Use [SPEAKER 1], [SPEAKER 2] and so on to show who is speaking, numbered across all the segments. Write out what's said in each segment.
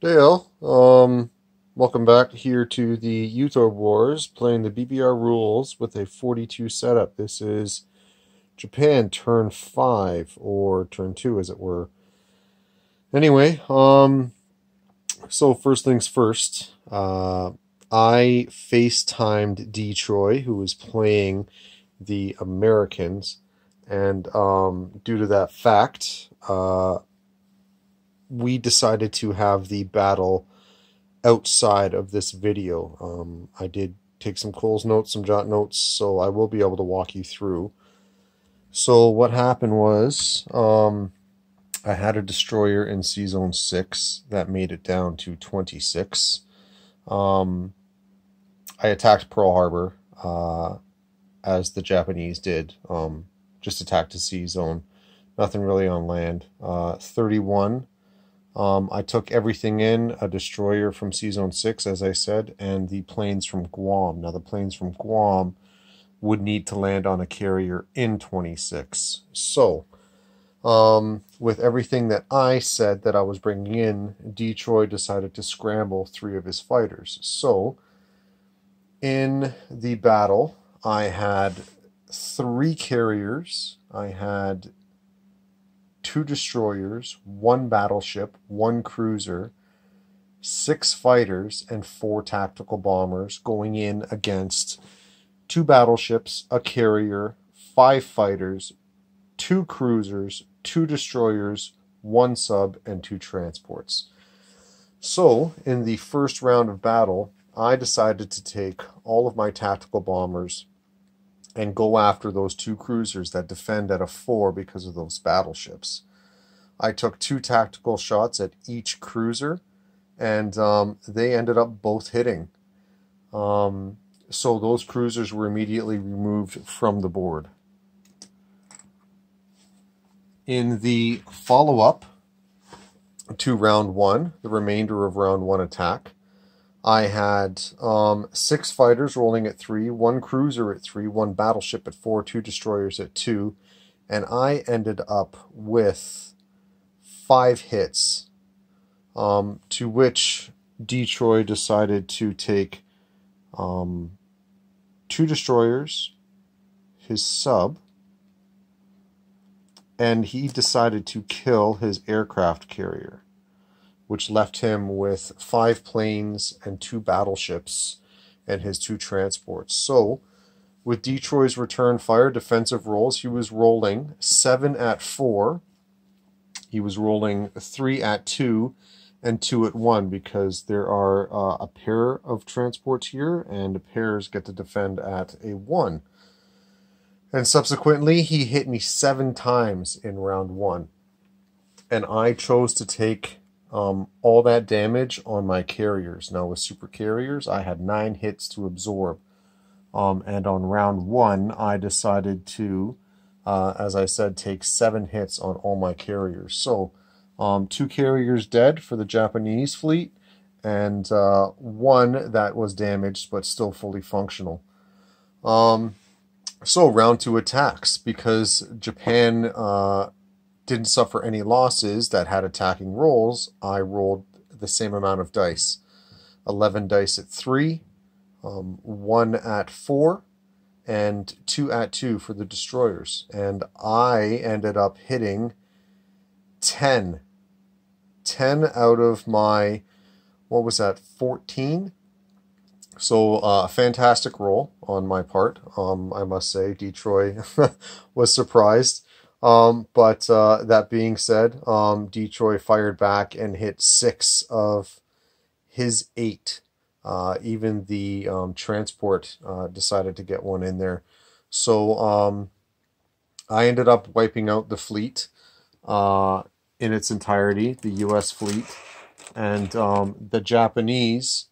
[SPEAKER 1] Dale, welcome back here to the Utah Wars, playing the BBR rules with a 42 setup. This is Japan turn 5, or turn 2 as it were. Anyway, so first things first, I FaceTimed D. Troy, who was playing the Americans, and due to that fact, we decided to have the battle outside of this video. I did take some Cole's notes, some jot notes, so I will be able to walk you through. So what happened was, I had a destroyer in C-Zone 6 that made it down to 26. I attacked Pearl Harbor, as the Japanese did. Just attacked a C-Zone. Nothing really on land. 31. I took everything in, a destroyer from C-Zone 6, as I said, and the planes from Guam. Now, the planes from Guam would need to land on a carrier in 26. So, with everything that I said that I was bringing in, Detroit decided to scramble 3 of his fighters. So, in the battle, I had 3 carriers. I had 2 destroyers, 1 battleship, 1 cruiser, 6 fighters, and 4 tactical bombers going in against 2 battleships, a carrier, 5 fighters, 2 cruisers, 2 destroyers, 1 sub, and 2 transports. So, in the first round of battle, I decided to take all of my tactical bombers and go after those 2 cruisers that defend at a 4 because of those battleships. I took 2 tactical shots at each cruiser, and they ended up both hitting. So those cruisers were immediately removed from the board. In the follow-up to round 1, the remainder of round 1 attack, I had 6 fighters rolling at 3, 1 cruiser at 3, 1 battleship at 4, 2 destroyers at 2, and I ended up with 5 hits, to which Detroit decided to take 2 destroyers, his sub, and he decided to kill his aircraft carrier, which left him with 5 planes and 2 battleships and his 2 transports. So, with Detroit's return fire defensive rolls, he was rolling 7 at 4. He was rolling 3 at 2 and 2 at 1 because there are a pair of transports here, and pairs get to defend at a 1. And subsequently, he hit me 7 times in round 1. And I chose to take all that damage on my carriers. Now, with super carriers, I had 9 hits to absorb. And on round 1, I decided to, as I said, take 7 hits on all my carriers. So, 2 carriers dead for the Japanese fleet, and 1 that was damaged but still fully functional. So, round 2 attacks, because Japan didn't suffer any losses that had attacking rolls, I rolled the same amount of dice. 11 dice at 3, 1 at 4, and 2 at 2 for the destroyers. And I ended up hitting 10. 10 out of my, what was that, 14? So, a fantastic roll on my part. I must say, Detroit was surprised. But that being said, Detroit fired back and hit 6 of his 8. Even the transport decided to get 1 in there. So I ended up wiping out the fleet in its entirety, the U.S. fleet. And the Japanese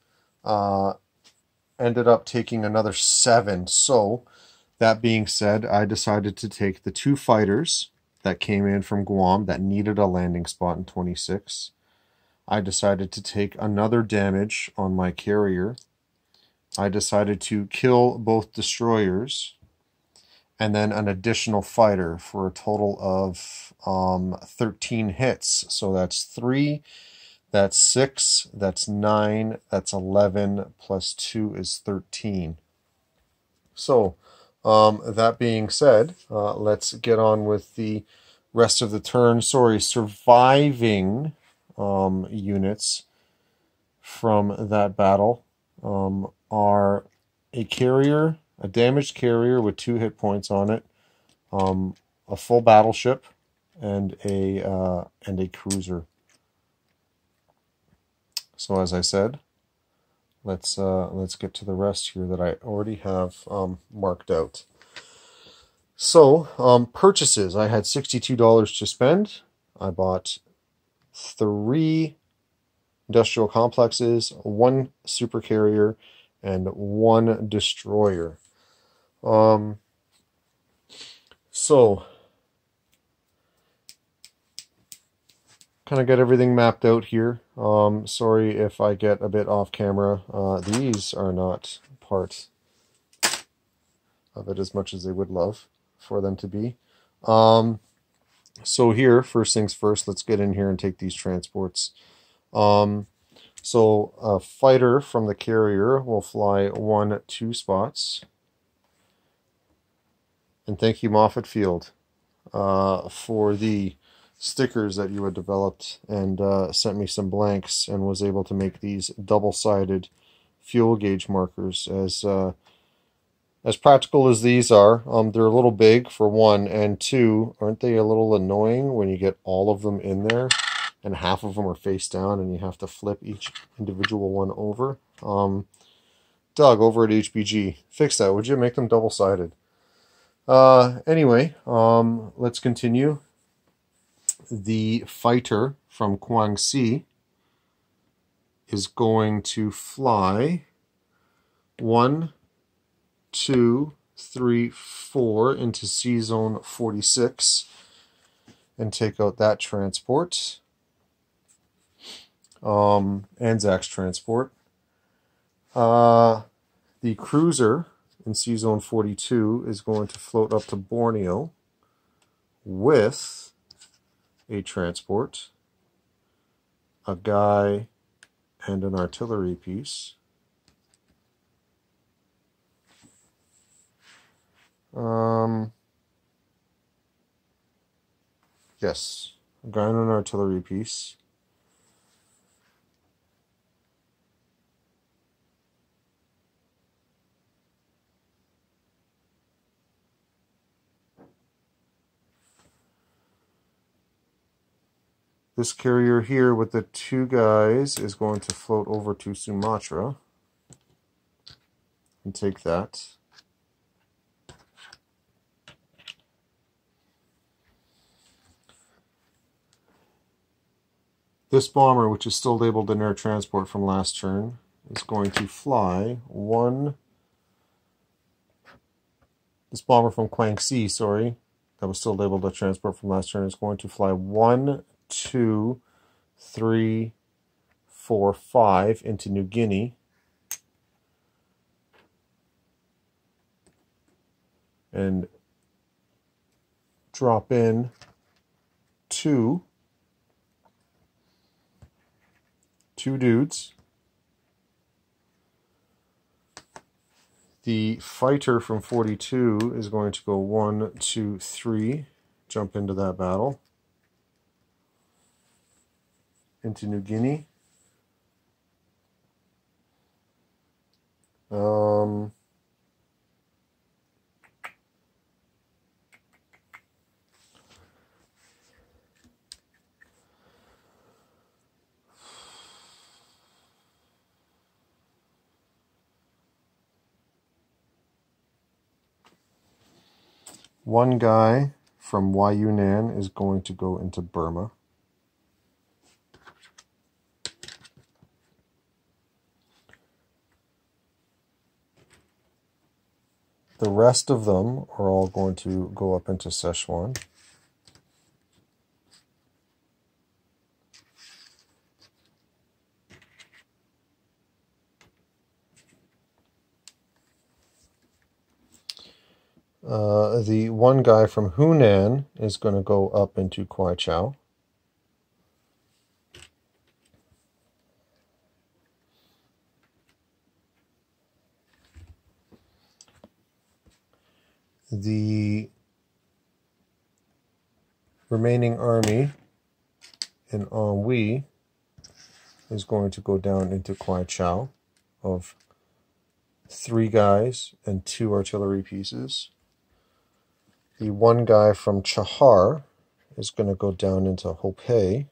[SPEAKER 1] ended up taking another 7. So, that being said, I decided to take the 2 fighters that came in from Guam that needed a landing spot in 26. I decided to take another damage on my carrier. I decided to kill both destroyers, and then an additional fighter for a total of 13 hits. So that's 3 That's 6, that's 9, that's 11, plus 2 is 13. So, that being said, let's get on with the rest of the turn. Sorry, surviving units from that battle are a carrier, a damaged carrier with 2 hit points on it, a full battleship, and a cruiser. So as I said, let's get to the rest here that I already have marked out. So purchases, I had $62 to spend. I bought 3 industrial complexes, 1 supercarrier, and 1 destroyer. So kind of get everything mapped out here. Sorry if I get a bit off camera. These are not part of it as much as they would love for them to be. So here, first things first, let's get in here and take these transports. So a fighter from the carrier will fly 1, 2 spots. And thank you, Moffett Field, for the stickers that you had developed and sent me some blanks, and was able to make these double-sided fuel gauge markers. As practical as these are, they're a little big for 1, and 2, aren't they a little annoying when you get all of them in there and half of them are face down and you have to flip each individual one over? Doug over at HBG, fix that, would you? Make them double-sided. Anyway, let's continue. The fighter from Guangxi is going to fly 1, 2, 3, 4 into C Zone 46 and take out that transport. Anzac's transport. The cruiser in C Zone 42 is going to float up to Borneo with a transport, a guy, and an artillery piece. Yes, a guy and an artillery piece. This carrier here with the 2 guys is going to float over to Sumatra and take that. This bomber, which is still labeled an air transport from last turn, is going to fly 1. This bomber from Guangxi, sorry, that was still labeled a transport from last turn, is going to fly 1, 2, 3, 4, 5 into New Guinea. And drop in 2 dudes. The fighter from 42 is going to go 1, 2, 3, jump into that battle. Into New Guinea. One guy from Yunnan is going to go into Burma. The rest of them are all going to go up into Sichuan. The one guy from Hunan is going to go up into Kwai Chao. the remaining army in Anhui is going to go down into Kwai Chau of 3 guys and 2 artillery pieces. The 1 guy from Chahar is going to go down into Hopei.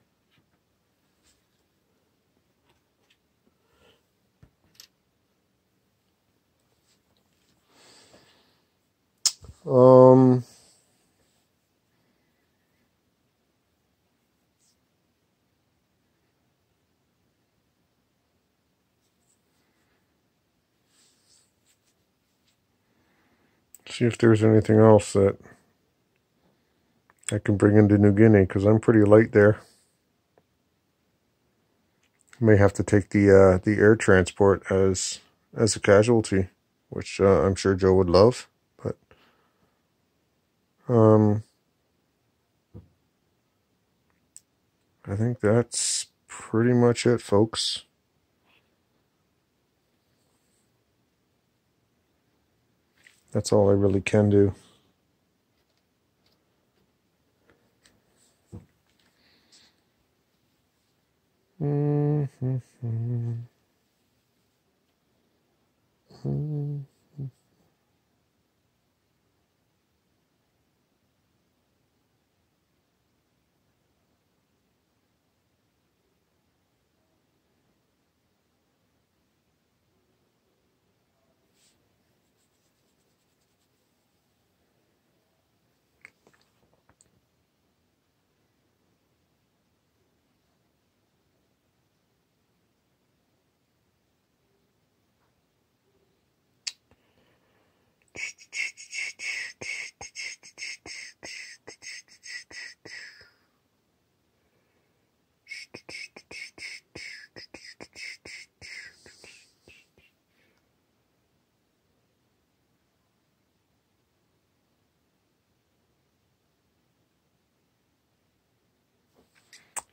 [SPEAKER 1] See if there's anything else that I can bring into New Guinea, because I'm pretty light there. May have to take the air transport as a casualty, which I'm sure Joe would love. But I think that's pretty much it, folks. That's all I really can do.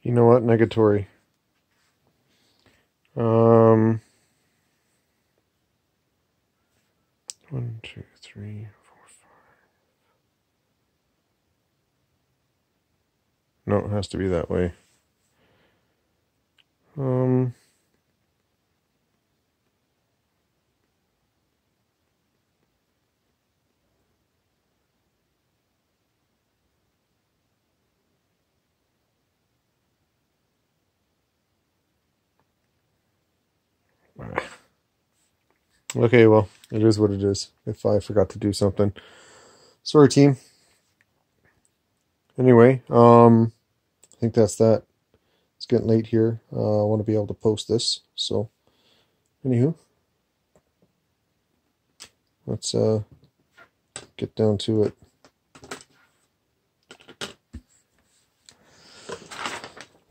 [SPEAKER 1] You know what? Negatory. 1, 2, 3, 4, 5. No, it has to be that way. Okay, well, it is what it is. If I forgot to do something, sorry, team. Anyway, I think that's that. It's getting late here. I want to be able to post this. So, anywho, let's get down to it.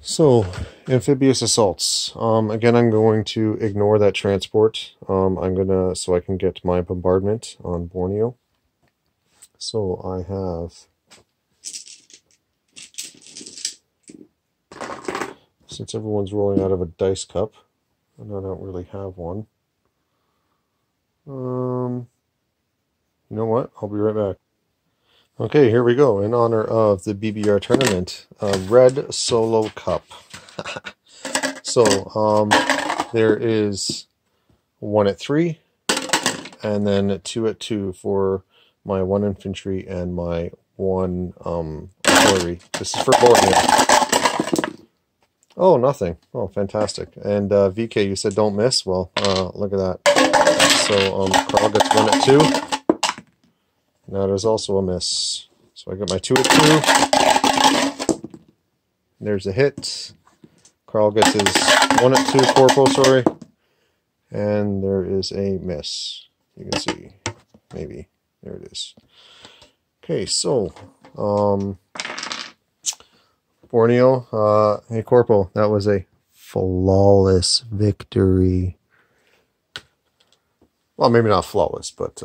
[SPEAKER 1] So, amphibious assaults. Again, I'm going to ignore that transport. So I can get my bombardment on Borneo. So I have, since everyone's rolling out of a dice cup, and I don't really have one. You know what? I'll be right back. Okay, here we go. In honor of the BBR tournament, Red Solo Cup. So, there is 1 at 3, and then 2 at 2 for my 1 infantry and my 1 artillery. This is for Borneo. Oh, nothing. Oh, fantastic. And VK, you said don't miss? Well, look at that. So, Carl gets 1 at 2. That is also a miss. So I got my 2 at 2. There's a hit. Carl gets his 1 at 2 corporal, sorry. And there is a miss. You can see. Maybe. There it is. Okay, so Borneo, hey corporal, that was a flawless victory. Well, maybe not flawless, but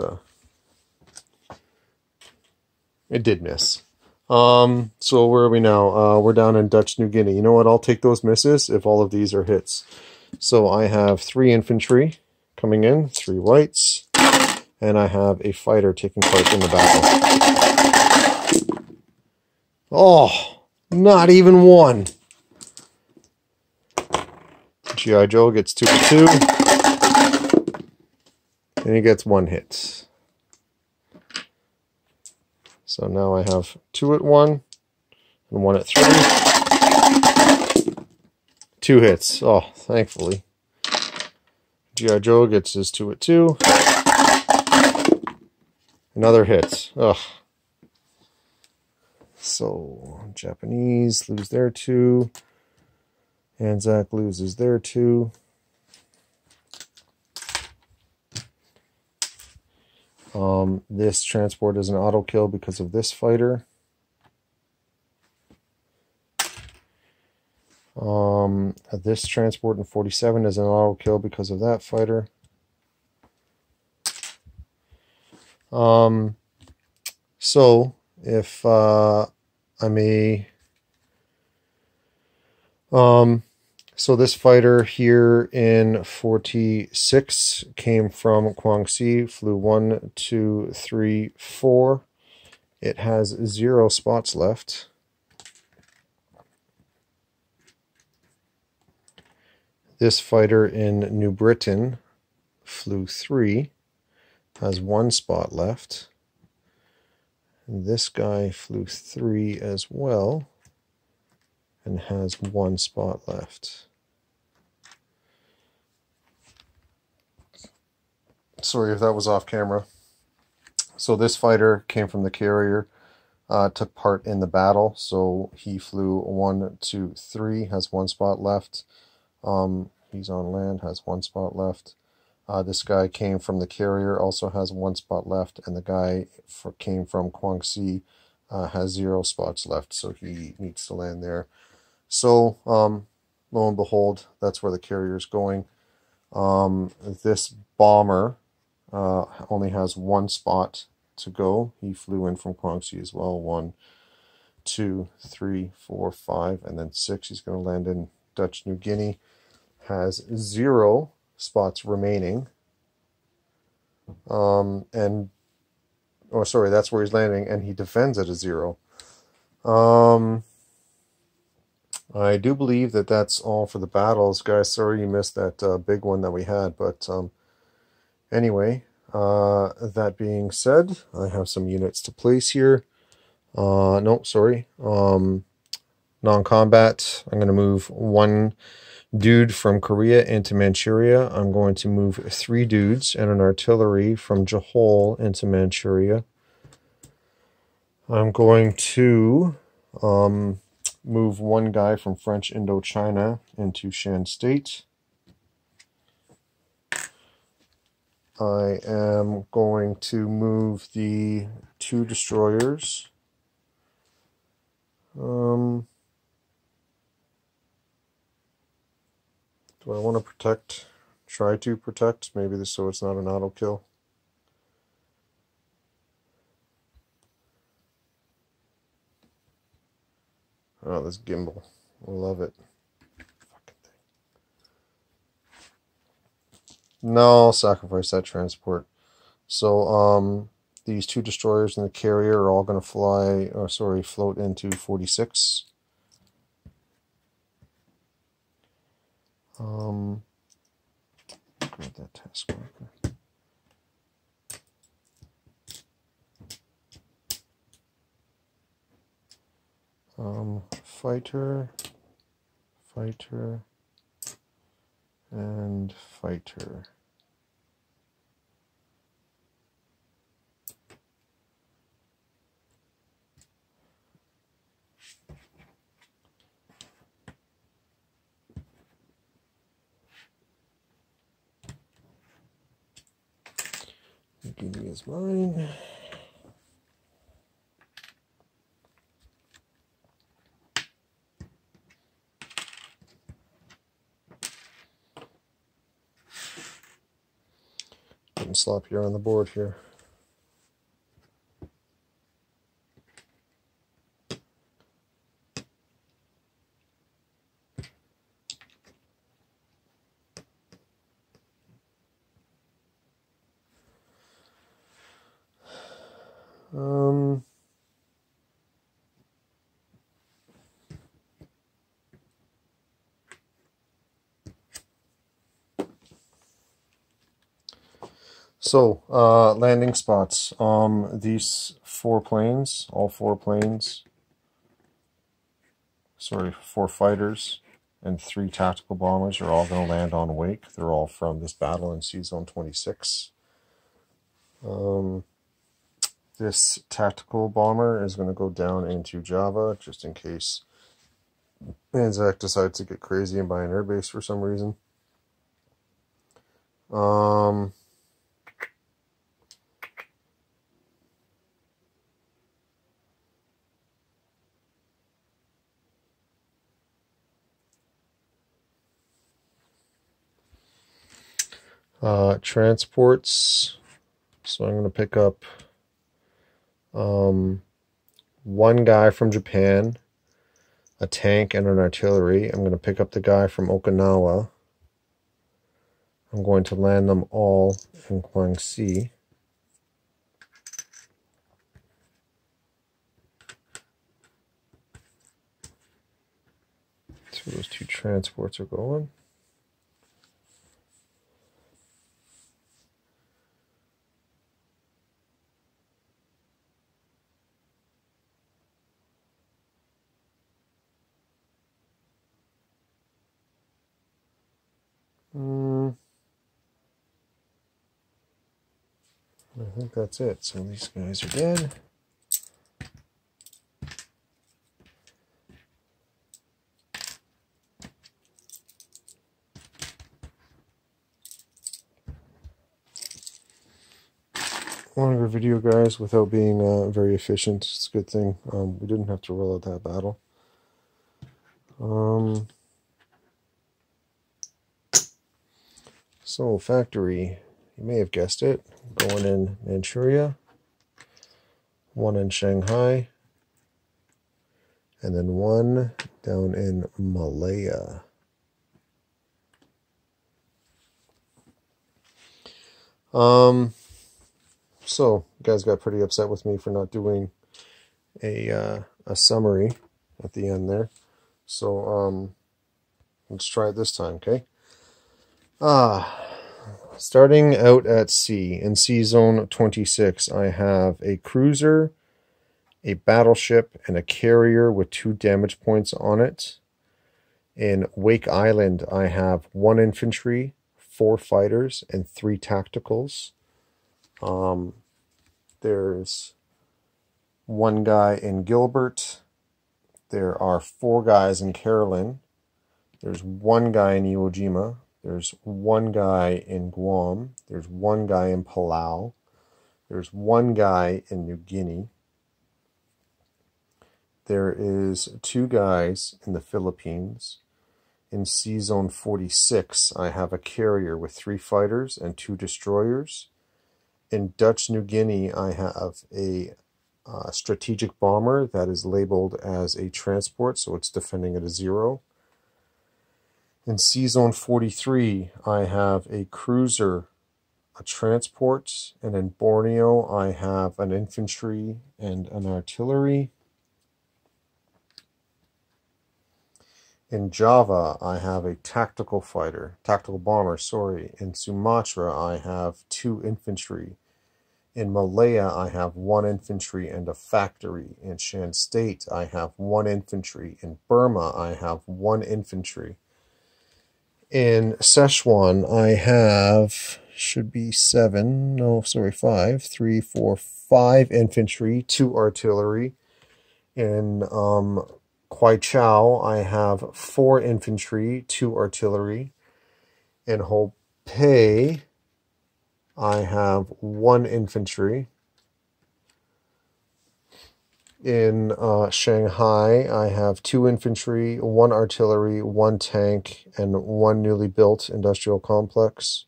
[SPEAKER 1] it did miss. So where are we now? We're down in Dutch New Guinea. You know what? I'll take those misses if all of these are hits. So I have 3 infantry coming in, 3 whites, and I have a fighter taking part in the battle. Oh, not even one. G.I. Joe gets 2 at 2, and he gets 1 hit. So now I have 2 at 1 and 1 at 3. 2 hits. Oh, thankfully. G.I. Joe gets his 2 at 2. Another hit. Ugh. So, Japanese lose their 2. Anzac loses their 2. This transport is an auto kill because of this fighter. This transport in 47 is an auto kill because of that fighter. So if I may, so this fighter here in 46 came from Guangxi, flew 1, 2, 3, 4. It has 0 spots left. This fighter in New Britain flew 3, has 1 spot left. And this guy flew 3 as well and has 1 spot left. Sorry if that was off camera. So this fighter came from the carrier, took part in the battle. So he flew 1, 2, 3, has 1 spot left. He's on land, has 1 spot left. This guy came from the carrier, also has 1 spot left, and the guy came from Guangxi, has 0 spots left, so he needs to land there. So, lo and behold, that's where the carrier is going. This bomber only has 1 spot to go. He flew in from Guangxi as well. 1, 2, 3, 4, 5, and then 6. He's going to land in Dutch New Guinea. Has 0 spots remaining. That's where he's landing, and he defends at a 0. I do believe that that's all for the battles, guys. Sorry you missed that big one that we had, but anyway, that being said, I have some units to place here. Non-combat. I'm going to move 1 dude from Korea into Manchuria. I'm going to move 3 dudes and an artillery from Johor into Manchuria. I'm going to move 1 guy from French Indochina into Shan State. I am going to move the 2 destroyers. Do I want to protect? Try to protect, maybe this so it's not an auto kill. Oh, this gimbal. I love it. Fucking thing. No, I'll sacrifice that transport. So, these 2 destroyers and the carrier are all going to float into 46. Grab that task marker. Fighter, and fighter. Guinea is mine. Getting sloppier on the board here. So, landing spots. These 4 planes, all 4 planes, sorry, 4 fighters and 3 tactical bombers are all going to land on Wake. They're all from this battle in Sea Zone 26. This tactical bomber is going to go down into Java, just in case Anzac decides to get crazy and buy an airbase for some reason. Transports. So I'm going to pick up one guy from Japan, a tank, and an artillery. I'm going to pick up the guy from Okinawa. I'm going to land them all in Guangxi. So those 2 transports are going. I think that's it. So these guys are dead. Longer video, guys, without being very efficient. It's a good thing we didn't have to roll out that battle. So factory, you may have guessed it, going in Manchuria, 1 in Shanghai, and then 1 down in Malaya. So you guys got pretty upset with me for not doing a summary at the end there. So let's try it this time, okay? Starting out at sea, in Sea Zone 26, I have a cruiser, a battleship, and a carrier with 2 damage points on it. In Wake Island, I have 1 infantry, 4 fighters, and 3 tacticals. There's 1 guy in Gilbert. There are 4 guys in Carolyn. There's 1 guy in Iwo Jima. There's 1 guy in Guam. There's 1 guy in Palau. There's 1 guy in New Guinea. There is 2 guys in the Philippines. In Sea Zone 46, I have a carrier with 3 fighters and 2 destroyers. In Dutch New Guinea, I have a strategic bomber that is labeled as a transport, so it's defending at a 0. In Sea Zone 43, I have a cruiser, a transport, and in Borneo, I have an infantry and an artillery. In Java, I have a tactical bomber, sorry. In Sumatra, I have 2 infantry. In Malaya, I have 1 infantry and a factory. In Shan State, I have 1 infantry. In Burma, I have 1 infantry. In Szechuan, I have, should be 7, no, sorry, 5, 3, 4, 5 infantry, 2 artillery. In Kwai Chau, I have 4 infantry, 2 artillery. In Hopei, I have 1 infantry. In Shanghai, I have 2 infantry, 1 artillery, 1 tank, and 1 newly built industrial complex.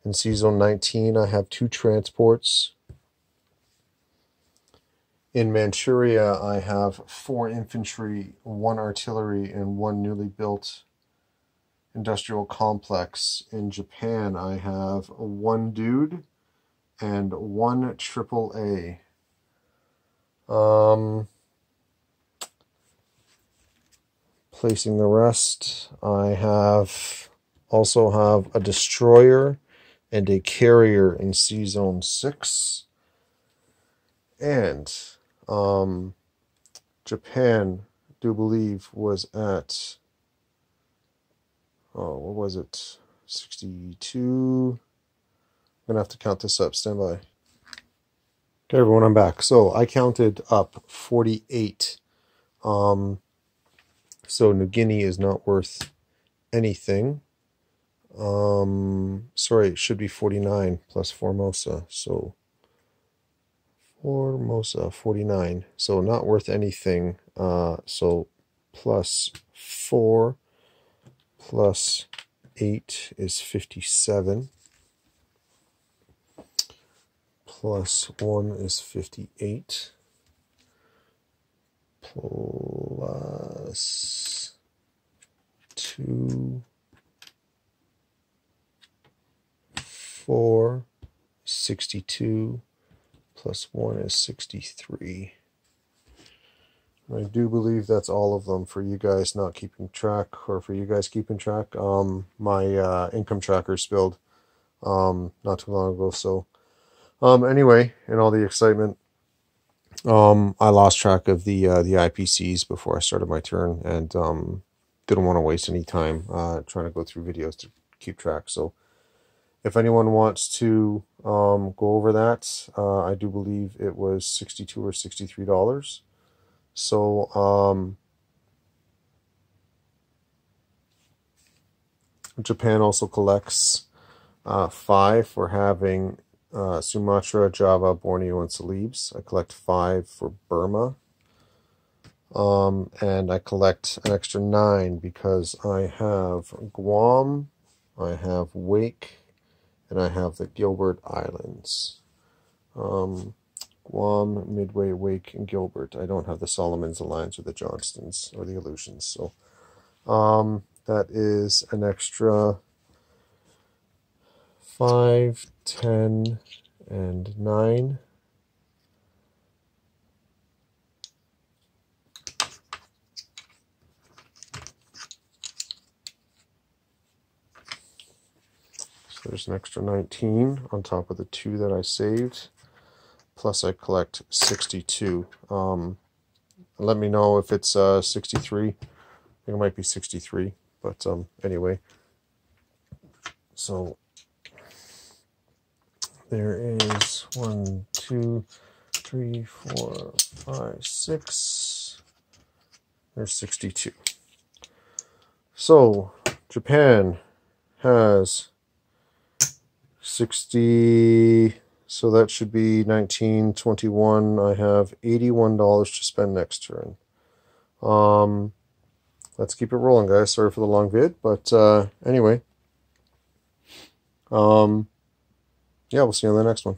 [SPEAKER 1] In Sea Zone 19, I have 2 transports. In Manchuria, I have 4 infantry, 1 artillery, and 1 newly built industrial complex. In Japan, I have 1 dude and 1 AAA. Placing the rest, I also have a destroyer and a carrier in C Zone 6. And Japan, I do believe, was at, oh, what was it? 62. I'm gonna have to count this up. Stand by. Okay, everyone, I'm back. So I counted up 48. So New Guinea is not worth anything. Sorry, it should be 49 plus Formosa. So Formosa 49. So not worth anything. So plus 4 plus 8 is 57. Plus 1 is 58. Plus 2, 4, 62. Plus 1 is 63. I do believe that's all of them for you guys not keeping track, or for you guys keeping track. My income tracker spilled not too long ago, so anyway, in all the excitement, I lost track of the IPCs before I started my turn, and didn't want to waste any time trying to go through videos to keep track. So if anyone wants to go over that, I do believe it was $62 or $63. So Japan also collects 5 for having Sumatra, Java, Borneo, and Celebes. I collect 5 for Burma. And I collect an extra 9 because I have Guam, I have Wake, and I have the Gilbert Islands. Guam, Midway, Wake, and Gilbert. I don't have the Solomons, the Lions, or the Johnstons, or the Aleutians. So that is an extra 5, 10, and 9. So there's an extra 19 on top of the 2 that I saved. Plus I collect 62. Let me know if it's 63. I think it might be 63. But anyway. So there is 1, 2, 3, 4, 5, 6. There's 62. So Japan has 60. So that should be 19, 21. I have $81 to spend next turn. Let's keep it rolling, guys. Sorry for the long vid, but anyway. Yeah, we'll see you on the next one.